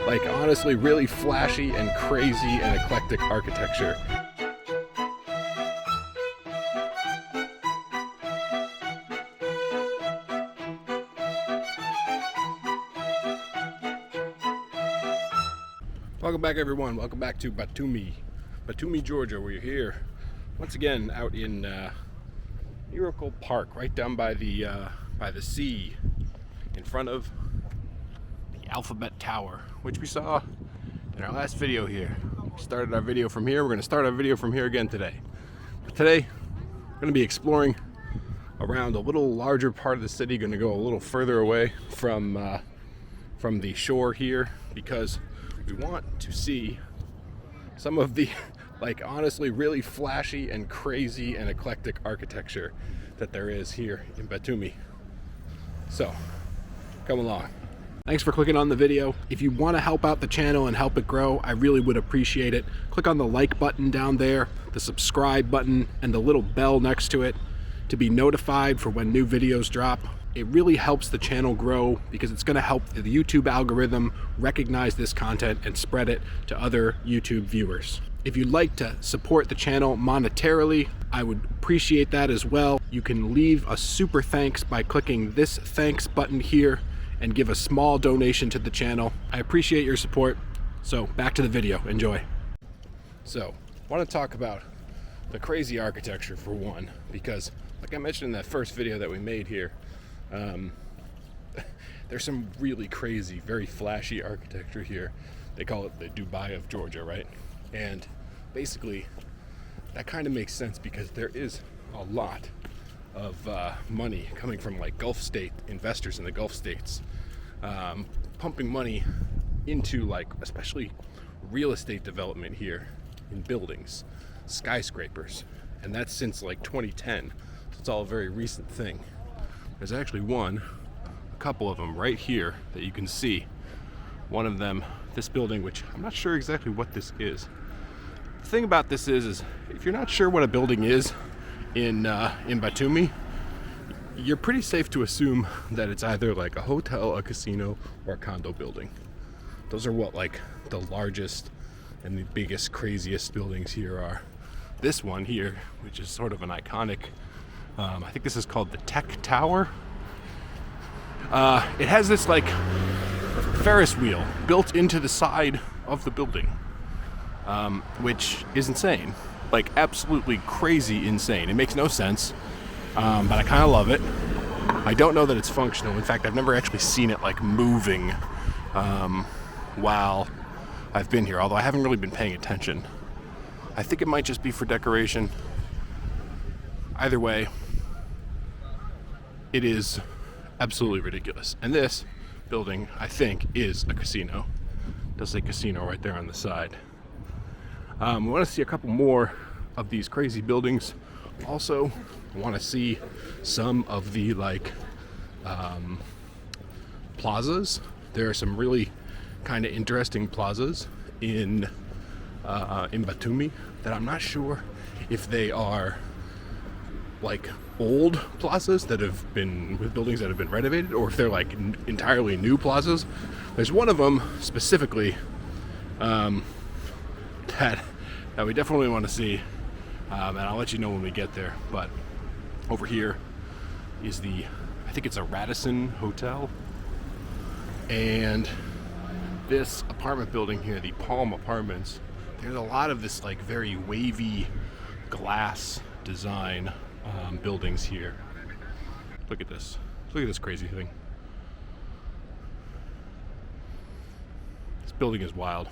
like honestly really flashy and crazy and eclectic architecture. Welcome back, everyone. Welcome back to Batumi, Georgia. We're here once again out in Miracle Park, right down by the sea, in front of the Alphabet Tower, which we saw in our last video here. We started our video from here. We're going to start our video from here again today. But today, we're going to be exploring around a little larger part of the city. Going to go a little further away from the shore here because we want to see some of the, like, honestly really flashy and crazy and eclectic architecture that there is here in Batumi. So, come along. Thanks for clicking on the video. If you want to help out the channel and help it grow, I really would appreciate it. Click on the like button down there, the subscribe button, and the little bell next to it to be notified for when new videos drop. It really helps the channel grow because it's going to help the YouTube algorithm recognize this content and spread it to other YouTube viewers. If you'd like to support the channel monetarily, I would appreciate that as well. You can leave a super thanks by clicking this thanks button here and give a small donation to the channel. I appreciate your support. So back to the video. Enjoy. So I want to talk about the crazy architecture for one, because like I mentioned in that first video that we made here, there's some really crazy, very flashy architecture here. They call it the Dubai of Georgia, right? And basically that kind of makes sense because there is a lot of money coming from like Gulf state investors in the Gulf states, pumping money into like especially real estate development here in buildings, skyscrapers, and that's since like 2010. So it's all a very recent thing. There's actually a couple of them right here that you can see. One of them, this building, which I'm not sure exactly what this is. The thing about this is if you're not sure what a building is in Batumi, you're pretty safe to assume that it's either like a hotel, a casino, or a condo building. Those are what like the largest and the biggest, craziest buildings here are. This one here, which is sort of an iconic, I think this is called the Tech Tower. It has this like Ferris wheel built into the side of the building, which is insane, like absolutely crazy insane. It makes no sense, but I kind of love it. I don't know that it's functional. In fact, I've never actually seen it like moving while I've been here, although I haven't really been paying attention. I think it might just be for decoration. Either way, it is absolutely ridiculous. And this building, I think, is a casino. It does say casino right there on the side. We want to see a couple more of these crazy buildings. Also, I want to see some of the like plazas. There are some really kind of interesting plazas in Batumi that I'm not sure if they are like old plazas that have been with buildings that have been renovated, or if they're like entirely new plazas. There's one of them specifically that we definitely want to see, and I'll let you know when we get there. But over here is I think it's a Radisson Hotel, and this apartment building here, the Palm Apartments, there's a lot of this like very wavy glass design buildings here. Look at this. Look at this crazy thing. This building is wild.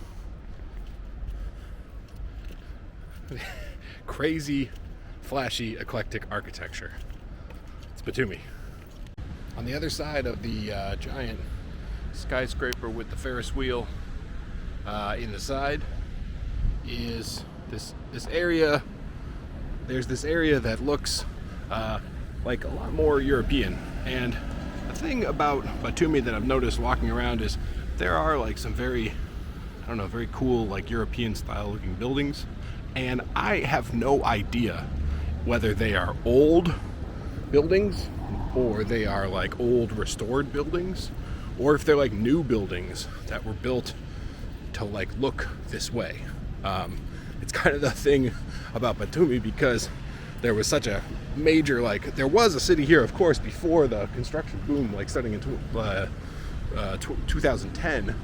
Crazy, flashy, eclectic architecture. It's Batumi. On the other side of the giant skyscraper with the Ferris wheel in the side is this area. There's this area that looks like a lot more European, and the thing about Batumi that I've noticed walking around is there are like some very cool like European style looking buildings, and I have no idea whether they are old buildings or they are like old restored buildings, or if they're like new buildings that were built to like look this way. It's kind of the thing about Batumi, because there was such a major, like, there was a city here, of course, before the construction boom, like starting in 2010.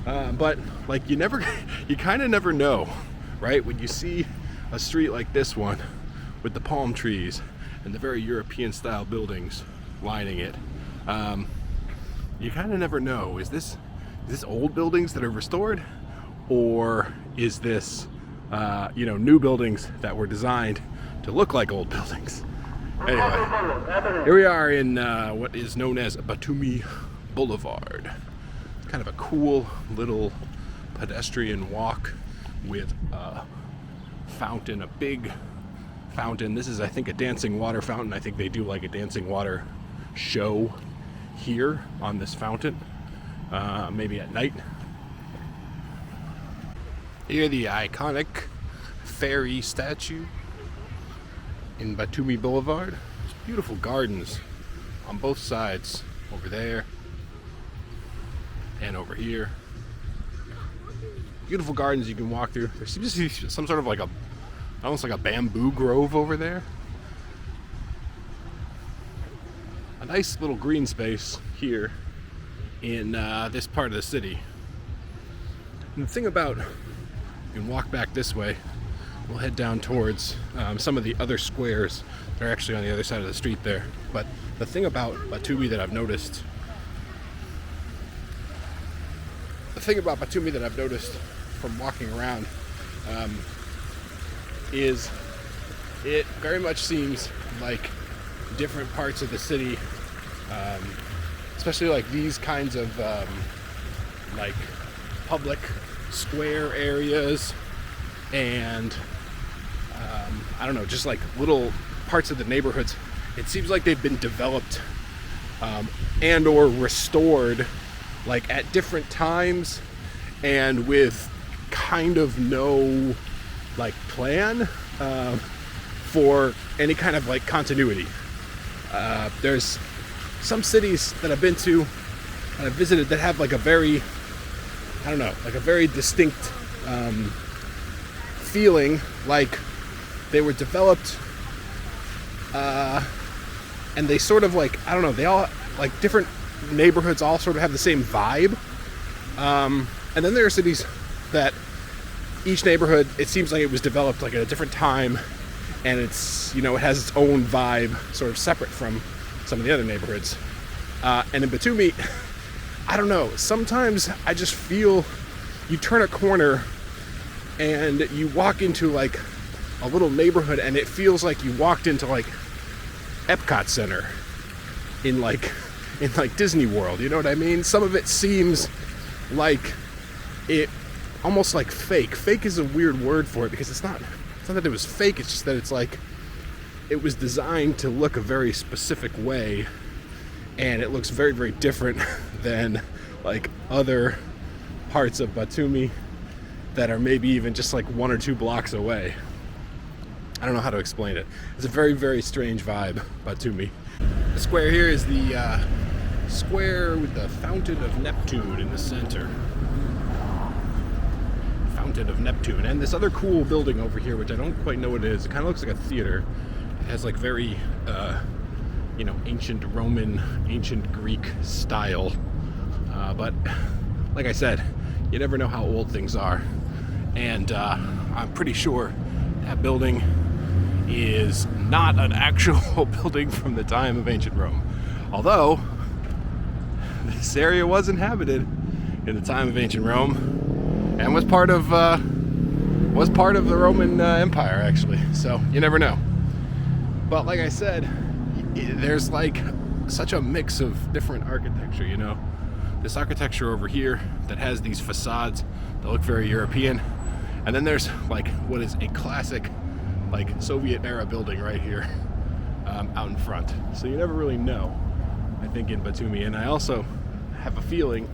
But like you kind of never know, right? When you see a street like this one with the palm trees and the very European style buildings lining it, you kind of never know. Is this old buildings that are restored, or is this new buildings that were designed to look like old buildings? Anyway, here we are in what is known as Batumi Boulevard. It's kind of a cool little pedestrian walk with a fountain, a big fountain. This is, I think, a dancing water fountain. I think they do like a dancing water show here on this fountain, maybe at night. Here, the iconic fairy statue in Batumi Boulevard. There's beautiful gardens on both sides, over there and over here. Beautiful gardens you can walk through. There seems to be some sort of like almost like a bamboo grove over there. A nice little green space here in this part of the city. And the thing about, you can walk back this way, we'll head down towards some of the other squares that are actually on the other side of the street there. But the thing about Batumi that I've noticed from walking around is it very much seems like different parts of the city, especially like these kinds of like public square areas, and I don't know, just like little parts of the neighborhoods. It seems like they've been developed and or restored like at different times, and with kind of no like plan for any kind of like continuity. There's some cities that I've been to and I've visited that have like a very, I don't know, like a very distinct feeling, like they were developed and they sort of like, I don't know, they all, like different neighborhoods all sort of have the same vibe. And then there are cities that each neighborhood, it seems like it was developed like at a different time, and it's, it has its own vibe sort of separate from some of the other neighborhoods. And in Batumi, I don't know, sometimes I just feel you turn a corner and you walk into like a little neighborhood and it feels like you walked into like Epcot Center in like Disney World, you know what I mean? Some of it seems like it almost like fake. Fake is a weird word for it, because it's not that it was fake, it's just that it's like it was designed to look a very specific way, and it looks very, very different than like other parts of Batumi that are maybe even just like 1 or 2 blocks away. I don't know how to explain it. It's a very, very strange vibe, Batumi. The square here is the square with the Fountain of Neptune in the center. Fountain of Neptune. And this other cool building over here, which I don't quite know what it is. It kind of looks like a theater. It has like very, ancient Roman, ancient Greek style. But like I said, you never know how old things are. And I'm pretty sure that building is not an actual building from the time of ancient Rome. Although, this area was inhabited in the time of ancient Rome and was part of the Roman Empire, actually. So you never know. But like I said, there's like such a mix of different architecture, This architecture over here that has these facades that look very European. And then there's like what is a classic like Soviet era building right here out in front. So you never really know, I think, in Batumi. And I also have a feeling,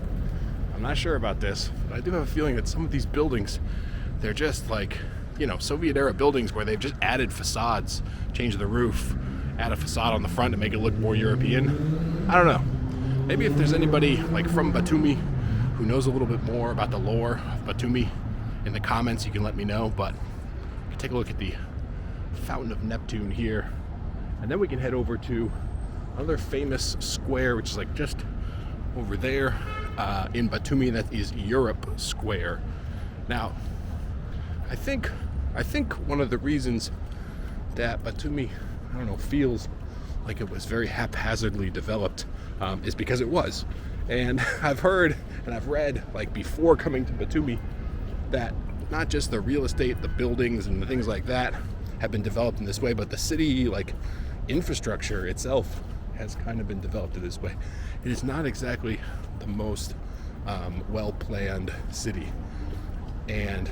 I'm not sure about this, but I do have a feeling that some of these buildings, they're just like, Soviet era buildings where they've just added facades, changed the roof, add a facade on the front to make it look more European. I don't know. Maybe if there's anybody like from Batumi who knows a little bit more about the lore of Batumi in the comments. You can let me know, but you can take a look at the Fountain of Neptune here, and then we can head over to another famous square, which is like just over there in Batumi, and that is Europe Square. Now, I think one of the reasons that Batumi, I don't know, feels like it was very haphazardly developed is because it was. And I've heard and I've read, like before coming to Batumi, that not just the real estate, the buildings and the things like that have been developed in this way, but the city, like infrastructure itself, has kind of been developed in this way. It is not exactly the most well-planned city, and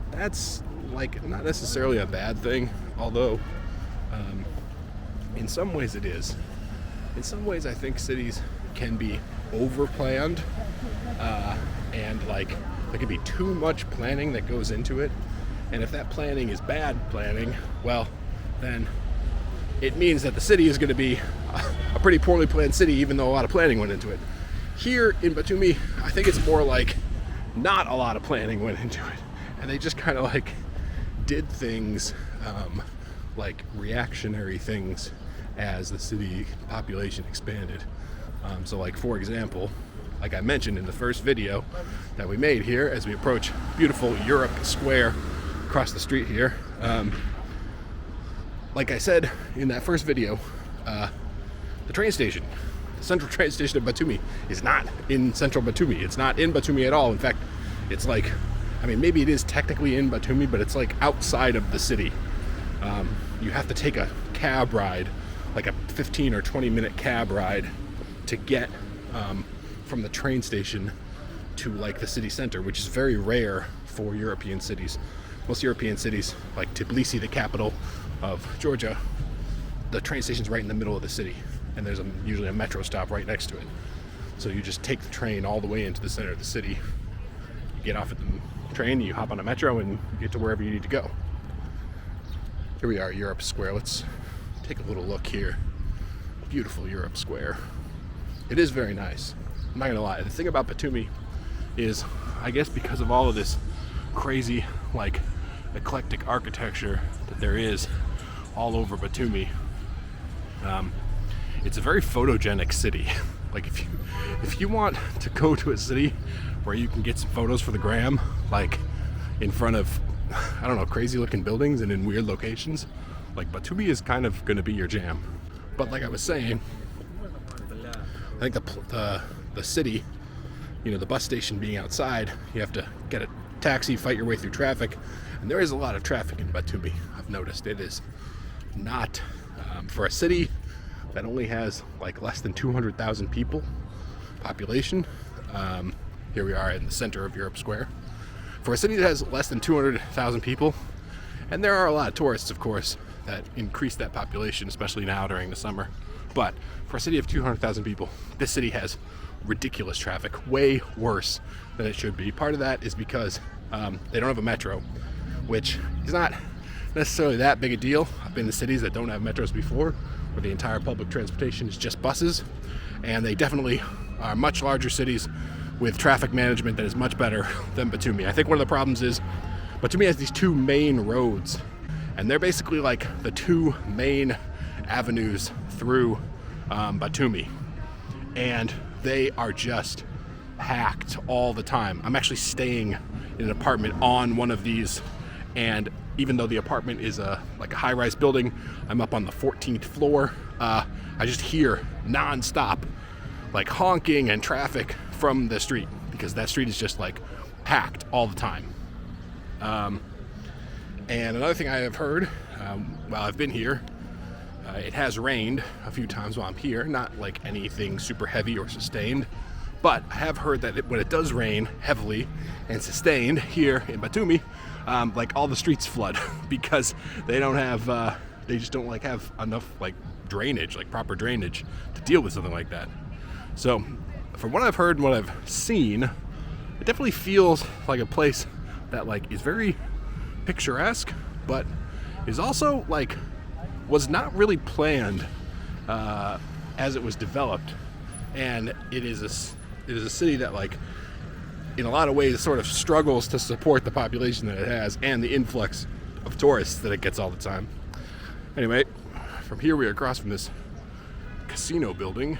that's like not necessarily a bad thing, although in some ways it is. In some ways I think cities can be over-planned, and like there can be too much planning that goes into it, and if that planning is bad planning, well, then it means that the city is going to be a pretty poorly planned city, even though a lot of planning went into it. Here in Batumi, I think it's more like not a lot of planning went into it, and they just kind of like did things, like reactionary things as the city population expanded. So like, for example, like I mentioned in the first video that we made here, as we approach beautiful Europe Square across the street here, like I said in that first video, the train station, the central train station of Batumi, is not in central Batumi. It's not in Batumi at all. In fact, it's like, I mean, maybe it is technically in Batumi, but it's like outside of the city. You have to take a cab ride, like a 15 or 20 minute cab ride, to get from the train station to like the city center, which is very rare for European cities. Most European cities, like Tbilisi, the capital of Georgia, the train station's right in the middle of the city, and there's usually a metro stop right next to it. So you just take the train all the way into the center of the city. You get off at the train, you hop on a metro, and you get to wherever you need to go. Here we are, Europe Square. Let's take a little look here. Beautiful Europe Square. It is very nice. I'm not gonna lie. The thing about Batumi is, I guess because of all of this crazy, like, eclectic architecture that there is all over Batumi, it's a very photogenic city. Like, if you want to go to a city where you can get some photos for the gram, like in front of, I don't know, crazy looking buildings and in weird locations, like Batumi is kind of going to be your jam. But like I was saying, I think the city, you know, the bus station being outside, you have to get a taxi, fight your way through traffic, and there is a lot of traffic in Batumi. I've noticed it is not, for a city that only has like less than 200,000 people population. Here we are in the center of Europe Square. For a city that has less than 200,000 people, and there are a lot of tourists, of course, that increase that population, especially now during the summer. But for a city of 200,000 people, this city has ridiculous traffic, way worse than it should be. Part of that is because they don't have a metro, which is not necessarily that big a deal. I've been to cities that don't have metros before, where the entire public transportation is just buses, and they definitely are much larger cities with traffic management that is much better than Batumi. I think one of the problems is Batumi has these two main roads, and they're basically like the two main avenues through Batumi, and they are just packed all the time. I'm actually staying in an apartment on one of these, and even though the apartment is like a high-rise building, I'm up on the 14th floor. I just hear non-stop like honking and traffic from the street, because that street is just like packed all the time. And another thing I have heard while I've been here, it has rained a few times while I'm here, not like anything super heavy or sustained, but I have heard that when it does rain heavily and sustained here in Batumi, like all the streets flood because they don't have, they just don't like have enough like drainage, like proper drainage to deal with something like that. So from what I've heard and what I've seen, it definitely feels like a place that like is very picturesque, but is also like was not really planned as it was developed, and it is it is a city that, like, in a lot of ways sort of struggles to support the population that it has and the influx of tourists that it gets all the time. Anyway, from here we are across from this casino building,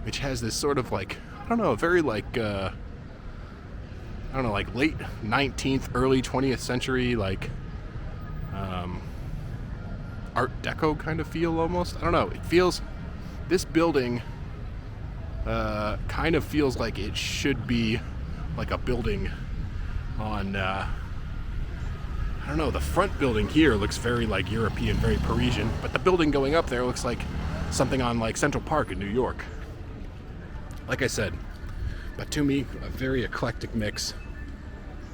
which has this sort of, like, I don't know, very like like late 19th, early 20th century, like Art Deco kind of feel almost. I don't know. It feels, this building kind of feels like it should be like a building on, I don't know, the front building here looks very like European, very Parisian, but the building going up there looks like something on like Central Park in New York. Like I said, Batumi, a very eclectic mix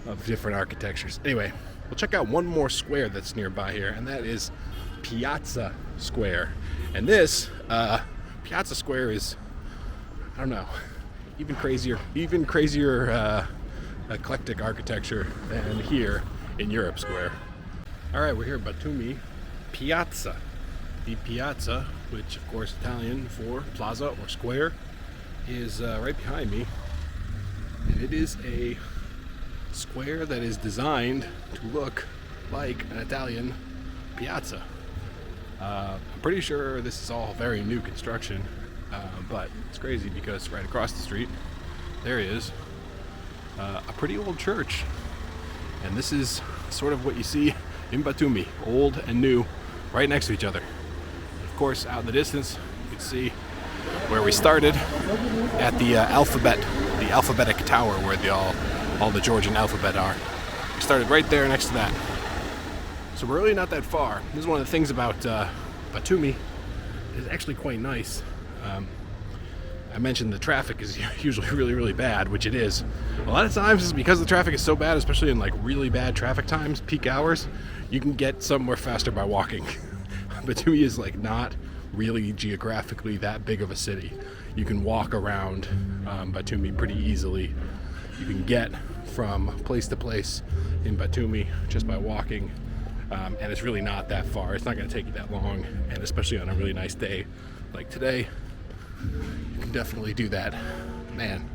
of different architectures. Anyway, we'll check out one more square that's nearby here, and that is Piazza Square. And this Piazza Square is, I don't know, even crazier eclectic architecture than here in Europe Square. All right, we're here at Batumi Piazza. The piazza, which of course Italian for plaza or square, is right behind me. And it is a square that is designed to look like an Italian piazza. I'm pretty sure this is all very new construction, but it's crazy because right across the street there is a pretty old church, and this is sort of what you see in Batumi, old and new, right next to each other. Of course, out in the distance you can see where we started at the alphabetic tower where all the Georgian alphabet are. We started right there next to that. So we're really not that far. This is one of the things about Batumi. It's actually quite nice. I mentioned the traffic is usually really, really bad, which it is. A lot of times it's because the traffic is so bad, especially in like really bad traffic times, peak hours, you can get somewhere faster by walking. Batumi is like not really geographically that big of a city. You can walk around Batumi pretty easily. You can get from place to place in Batumi just by walking, and it's really not that far. It's not going to take you that long, and especially on a really nice day like today, you can definitely do that. Man,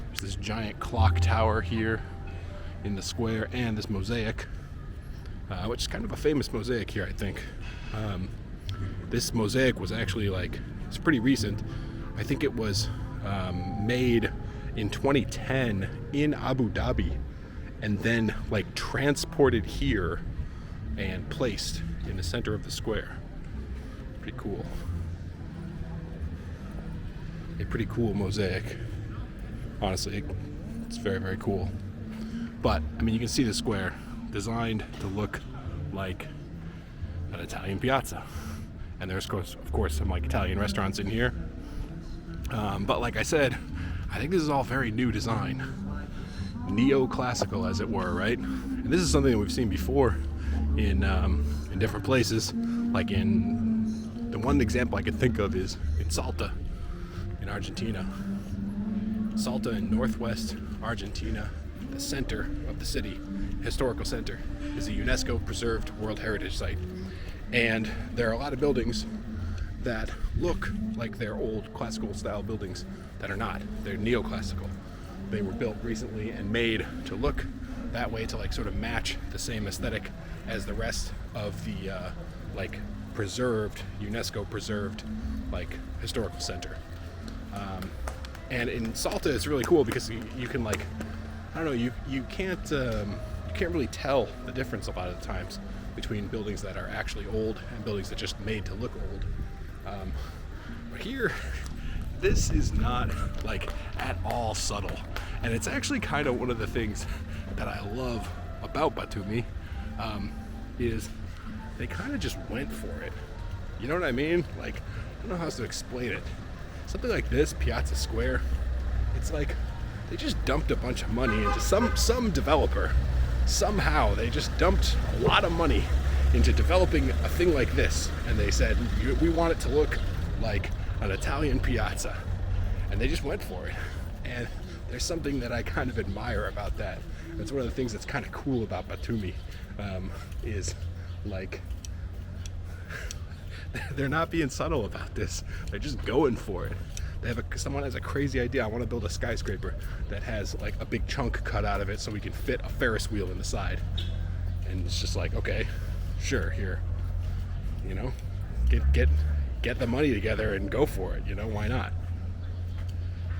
there's this giant clock tower here in the square, and this mosaic, which is kind of a famous mosaic here, I think. This mosaic was actually it's pretty recent. I think it was made in 2010 in Abu Dhabi, and then transported here and placed in the center of the square. Pretty cool. A pretty cool mosaic. Honestly, it's very, very cool. But I mean, you can see the square designed to look like an Italian piazza, and there's of course some Italian restaurants in here. But like I said, I think this is all very new design, neoclassical as it were, right? And this is something that we've seen before in different places. Like in the one example I could think of is in Salta, in Argentina. Salta in northwest Argentina, the center of the city, historical center, is a UNESCO preserved World Heritage Site. And there are a lot of buildings that look like they're old classical style buildings that are not. They're neoclassical. They were built recently and made to look that way, to sort of match the same aesthetic as the rest of the preserved, UNESCO preserved historical center. And in Salta it's really cool because you can I don't know, you can't really tell the difference a lot of the times between buildings that are actually old and buildings that just made to look old. But here, this is not at all subtle, and it's actually kind of one of the things that I love about Batumi, is they kind of just went for it. You know what I mean? I don't know how else to explain it. Something like this, Piazza Square, it's they just dumped a bunch of money into some developer. Somehow they just dumped a lot of money into developing a thing like this, and they said, we want it to look like an Italian piazza, and they just went for it. And there's something that I kind of admire about that. That's one of the things that's kind of cool about Batumi, is they're not being subtle about this. They're just going for it. Someone has a crazy idea. I want to build a skyscraper that has like a big chunk cut out of it so we can fit a Ferris wheel in the side. And it's just like, okay, sure, here, you know, get the money together and go for it. You know, why not?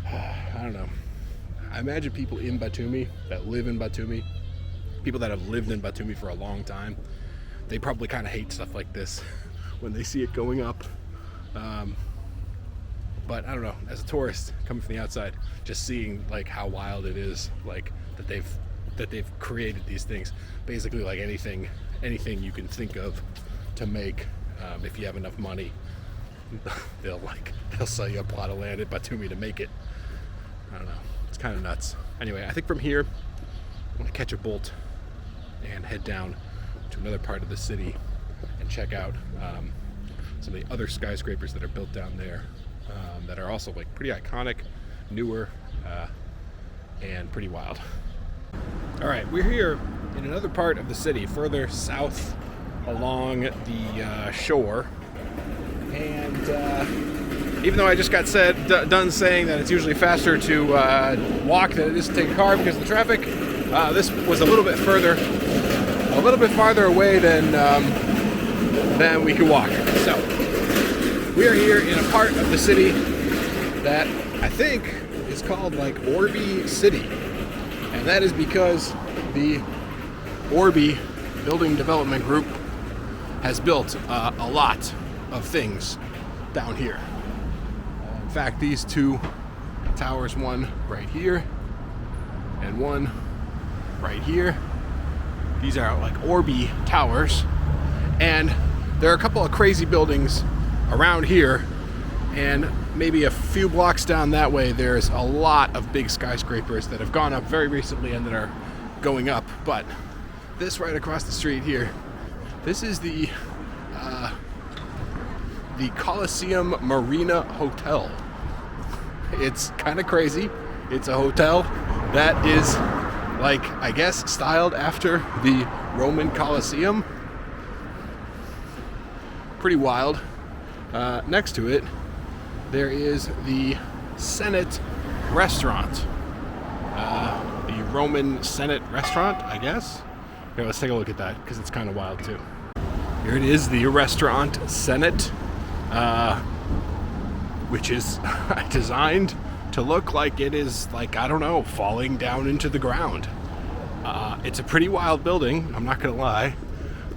I don't know. I imagine people in Batumi that live in Batumi, people that have lived in Batumi for a long time, they probably kind of hate stuff like this when they see it going up. But I don't know, as a tourist coming from the outside, just seeing like how wild it is, like that they've created these things, basically like anything you can think of to make, if you have enough money, they'll sell you a plot of land at Batumi to make it. I don't know, it's kind of nuts. Anyway, I think from here I'm gonna catch a bolt and head down to another part of the city and check out some of the other skyscrapers that are built down there, that are also like pretty iconic, newer, and pretty wild. All right, we're here in another part of the city, further south along the shore, and even though I just got done saying that it's usually faster to walk than it is to take a car because of the traffic, this was a little bit farther away than we could walk. So we are here in a part of the city that I think is called like Orbi City, and that is because the Orbi Building Development Group has built a lot of things down here. In fact, these two towers, one right here and one right here, these are like Orbi towers, and there are a couple of crazy buildings around here, and maybe a few blocks down that way there's a lot of big skyscrapers that have gone up very recently and that are going up. But this right across the street here, this is the Coliseum Marina Hotel. It's kind of crazy. It's a hotel that is, like, I guess styled after the Roman Colosseum. Pretty wild. Next to it, there is the Senate restaurant. The Roman Senate restaurant, I guess. Here, let's take a look at that, because it's kind of wild too. Here it is, the restaurant Senate, which is designed to look like it is, like, I don't know, falling down into the ground. It's a pretty wild building, I'm not gonna lie.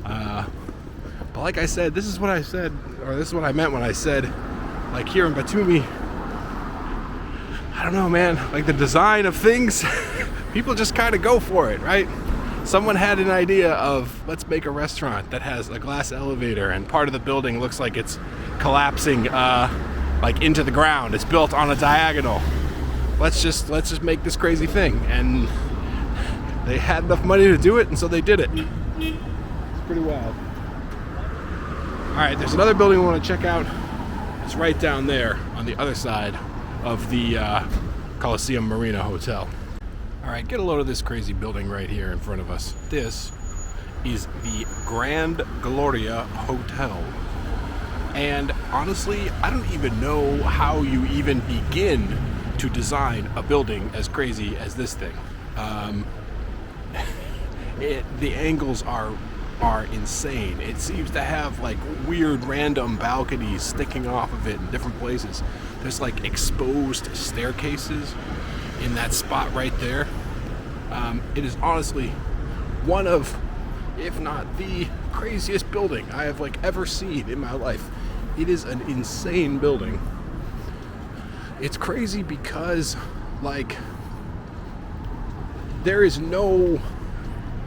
But like I said, this is what I meant when I said, like, here in Batumi, I don't know, man, like the design of things, people just kind of go for it, right? Someone had an idea of, let's make a restaurant that has a glass elevator and part of the building looks like it's collapsing like into the ground. It's built on a diagonal. Let's just make this crazy thing. And they had enough money to do it, and so they did it. It's pretty wild. All right, there's another building we want to check out. It's right down there on the other side of the Coliseum Marina Hotel. All right, get a load of this crazy building right here in front of us. This is the Grand Gloria Hotel. And honestly, I don't even know how you even begin to design a building as crazy as this thing. The angles are insane. It seems to have like weird random balconies sticking off of it in different places. There's like exposed staircases in that spot right there. It is honestly one of, if not the craziest building I have like ever seen in my life. It is an insane building. It's crazy because like there is no,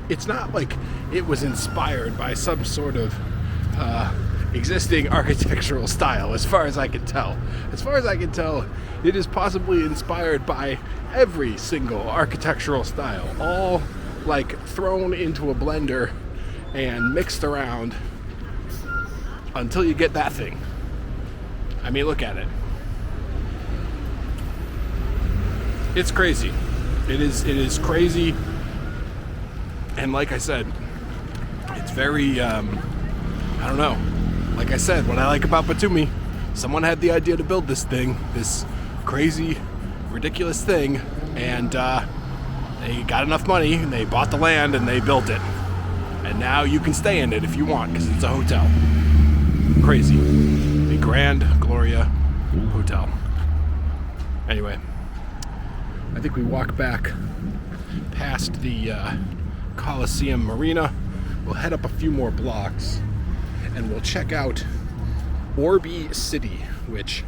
it's not like it was inspired by some sort of existing architectural style, as far as I can tell. As far as I can tell, it is possibly inspired by every single architectural style, all like thrown into a blender and mixed around until you get that thing. I mean, look at it. It's crazy. It is crazy. And like I said, it's very, I don't know. Like I said, what I like about Batumi, someone had the idea to build this thing, this crazy, ridiculous thing, and they got enough money and they bought the land and they built it. And now you can stay in it if you want because it's a hotel. Crazy. The Grand Gloria Hotel. Anyway, I think we walk back past the Coliseum Marina. We'll head up a few more blocks and we'll check out Orby City, which,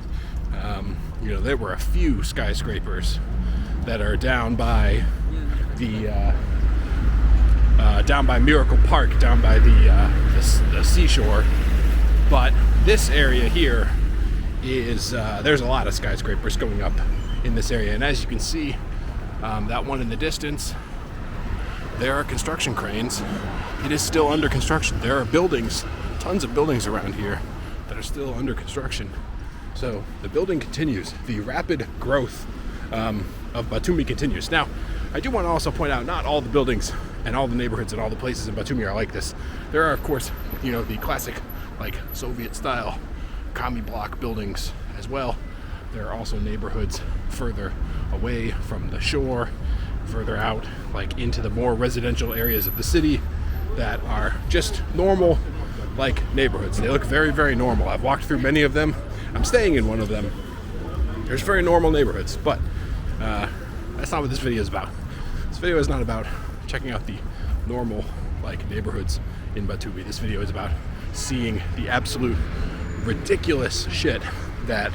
there were a few skyscrapers that are down by the down by Miracle Park, down by the seashore. But this area here is there's a lot of skyscrapers going up in this area, and as you can see, that one in the distance, there are construction cranes. It is still under construction. There are buildings, tons of buildings around here that are still under construction. So the building continues. The rapid growth of Batumi continues. Now, I do want to also point out, not all the buildings and all the neighborhoods and all the places in Batumi are like this. There are, of course, the classic, like, Soviet-style commie block buildings as well. There are also neighborhoods further away from the shore, further out, like into the more residential areas of the city that are just normal, like, neighborhoods. They look very, very normal. I've walked through many of them. I'm staying in one of them. There's very normal neighborhoods, but that's not what this video is about. This video is not about checking out the normal, like, neighborhoods in Batumi. This video is about seeing the absolute ridiculous shit that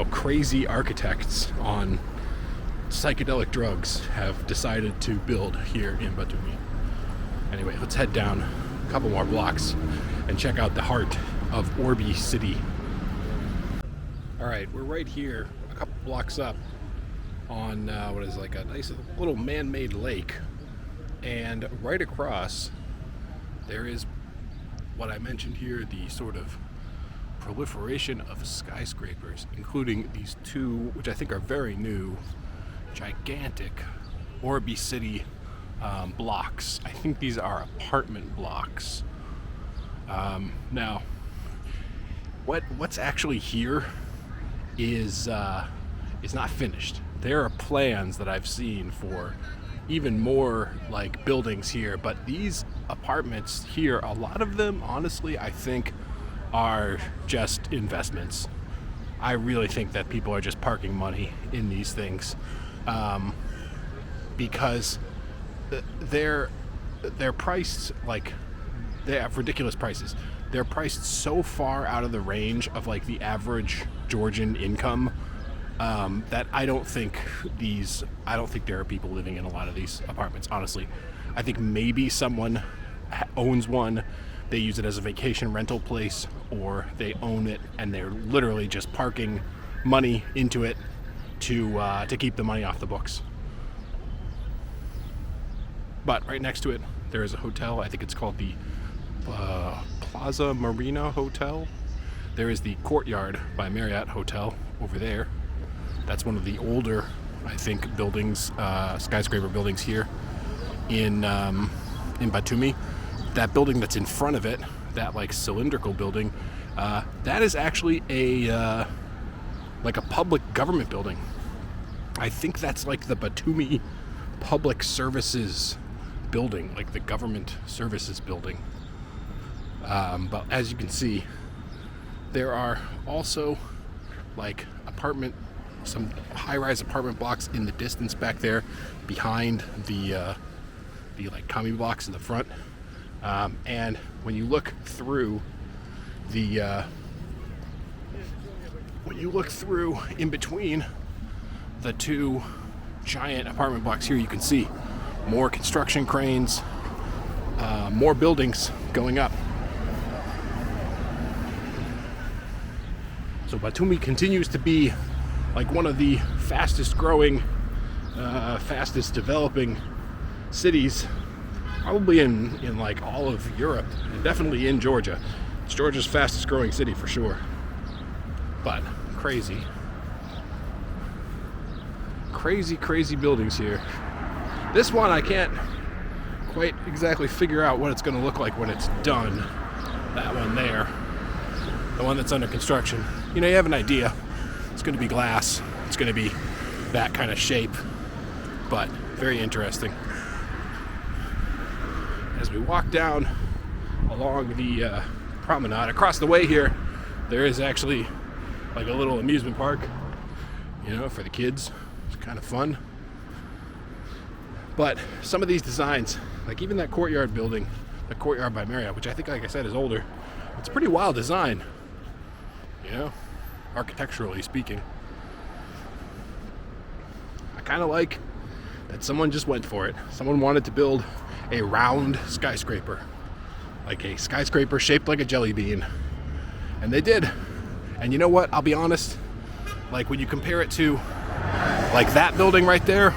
crazy architects on psychedelic drugs have decided to build here in Batumi. Anyway, let's head down a couple more blocks and check out the heart of Orby City. All right, we're right here, a couple blocks up on what is like a nice little man-made lake, and right across there is what I mentioned here, the sort of proliferation of skyscrapers, including these two, which I think are very new, gigantic Orby City blocks. I think these are apartment blocks. Now, what's actually here is not finished. There are plans that I've seen for even more, like, buildings here, but these apartments here, a lot of them, honestly, I think are just investments. I really think that people are just parking money in these things, because they're priced, like, they have ridiculous prices. They're priced so far out of the range of, like, the average Georgian income, that I don't think there are people living in a lot of these apartments, honestly. I think maybe someone owns one, they use it as a vacation rental place, or they own it and they're literally just parking money into it to keep the money off the books. But right next to it, there is a hotel. I think it's called the Plaza Marina Hotel. There is the Courtyard by Marriott Hotel over there. That's one of the older, I think, buildings, skyscraper buildings here in Batumi. That building that's in front of it, that, like, cylindrical building, that is actually a public government building. I think that's like the Batumi Public Services building, like the government services building. But as you can see, there are also, like, some high-rise apartment blocks in the distance back there behind the like commie blocks in the front. And when you look through in between the two giant apartment blocks here, you can see more construction cranes, more buildings going up. So Batumi continues to be, like, one of the fastest growing, fastest developing cities, probably in like all of Europe, and definitely in Georgia. It's Georgia's fastest growing city for sure. But crazy buildings here. This one I can't quite exactly figure out what it's going to look like when it's done. That one there, the one that's under construction. You have an idea It's going to be glass. It's going to be that kind of shape, but very interesting. As we walk down along the promenade, across the way here, there is actually like a little amusement park, you know, for the kids. It's kind of fun. But some of these designs, like even that courtyard building, the courtyard by Marriott, which I think, like I said, is older, it's a pretty wild design, you know, architecturally speaking. I kind of like that someone just went for it. Someone wanted to build a round skyscraper, like a skyscraper shaped like a jelly bean, and they did. And you know what, I'll be honest, like when you compare it to like that building right there,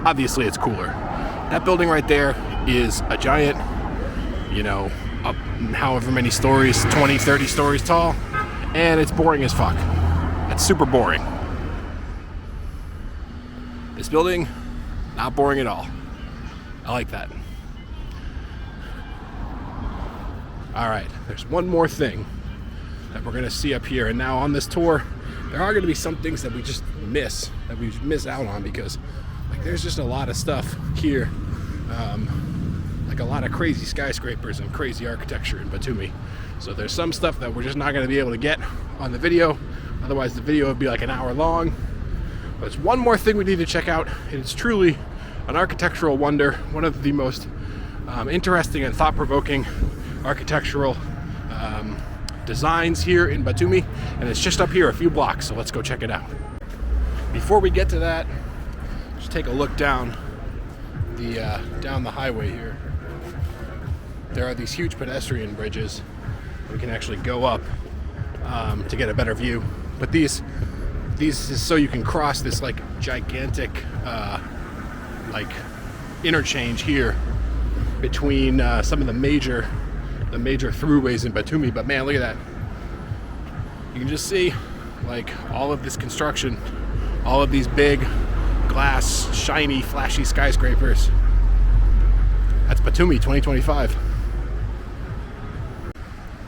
obviously it's cooler. That building right there is a giant, you know, up however many stories, 20, 30 stories tall, and it's boring as fuck. It's super boring. This building, not boring at all. I like that. All right, there's one more thing that we're gonna see up here. And now on this tour, there are gonna be some things that we just miss, that we miss out on, because like there's just a lot of stuff here. Like a lot of crazy skyscrapers and crazy architecture in Batumi. So there's some stuff that we're just not gonna be able to get on the video. Otherwise the video would be like an hour long. But there's one more thing we need to check out. It's truly an architectural wonder, one of the most interesting and thought-provoking architectural designs here in Batumi, and it's just up here a few blocks, so let's go check it out. Before we get to that, just take a look down the highway here. There are these huge pedestrian bridges. We can actually go up to get a better view, but these is so you can cross this like gigantic like interchange here between some of the major throughways in Batumi. But man, look at that. You can just see like all of this construction, all of these big glass, shiny, flashy skyscrapers. That's Batumi 2025.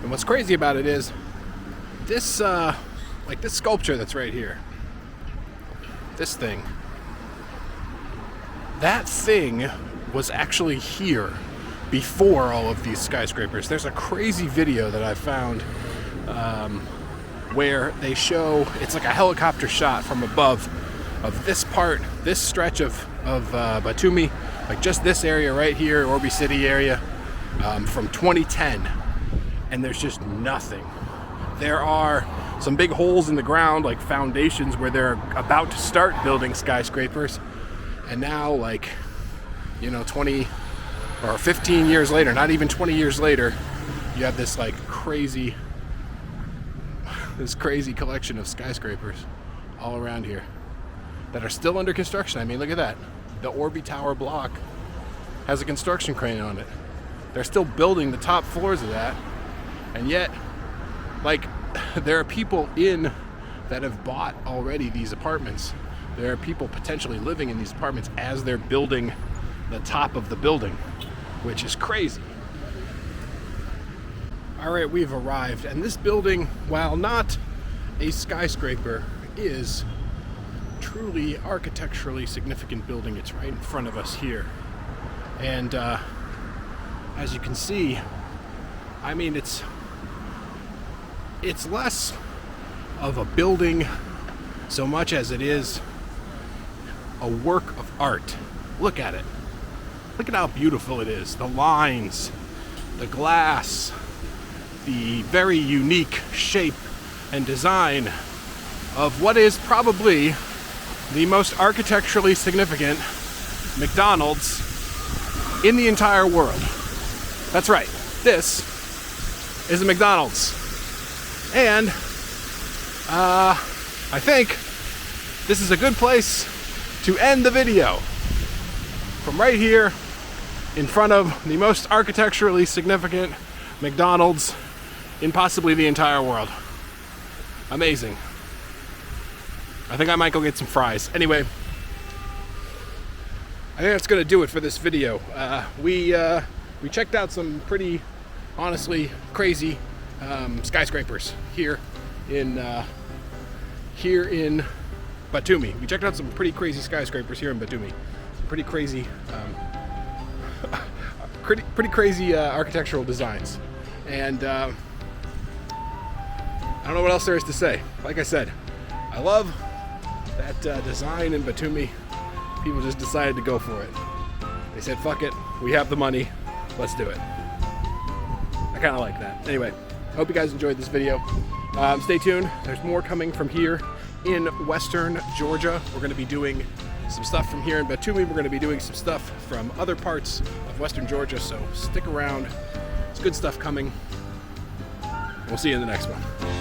And what's crazy about it is this like this sculpture that's right here. This thing. That thing was actually here before all of these skyscrapers. There's a crazy video that I found where they show, it's like a helicopter shot from above of this part, this stretch of Batumi, like just this area right here, Orbi City area, from 2010, and there's just nothing. There are some big holes in the ground, like foundations where they're about to start building skyscrapers, and now, like, you know, 20 or 15 years later, not even 20 years later, you have this like crazy collection of skyscrapers all around here that are still under construction. I mean, look at that. The Orbi Tower block has a construction crane on it. They're still building the top floors of that, and yet, like, there are people in that have bought already these apartments. There are people potentially living in these apartments as they're building the top of the building, which is crazy. All right, we've arrived, and this building, while not a skyscraper, is truly architecturally significant building. It's right in front of us here, and as you can see, I mean, it's less of a building so much as it is a work of art. Look at it. Look at how beautiful it is. The lines, the glass, the very unique shape and design of what is probably the most architecturally significant McDonald's in the entire world. That's right. This is a McDonald's. And I think this is a good place to end the video. From right here in front of the most architecturally significant McDonald's in possibly the entire world. Amazing. I think I might go get some fries. Anyway, I think that's gonna do it for this video. We checked out some pretty, honestly, crazy skyscrapers here in here in Batumi. We checked out some pretty crazy skyscrapers here in Batumi. Some pretty crazy, pretty crazy architectural designs. And I don't know what else there is to say. Like I said, I love that design in Batumi. People just decided to go for it. They said, fuck it, we have the money, let's do it. I kind of like that. Anyway, I hope you guys enjoyed this video. Stay tuned, there's more coming from here in Western Georgia. We're gonna be doing some stuff from here in Batumi. We're gonna be doing some stuff from other parts of Western Georgia, so stick around. It's good stuff coming. We'll see you in the next one.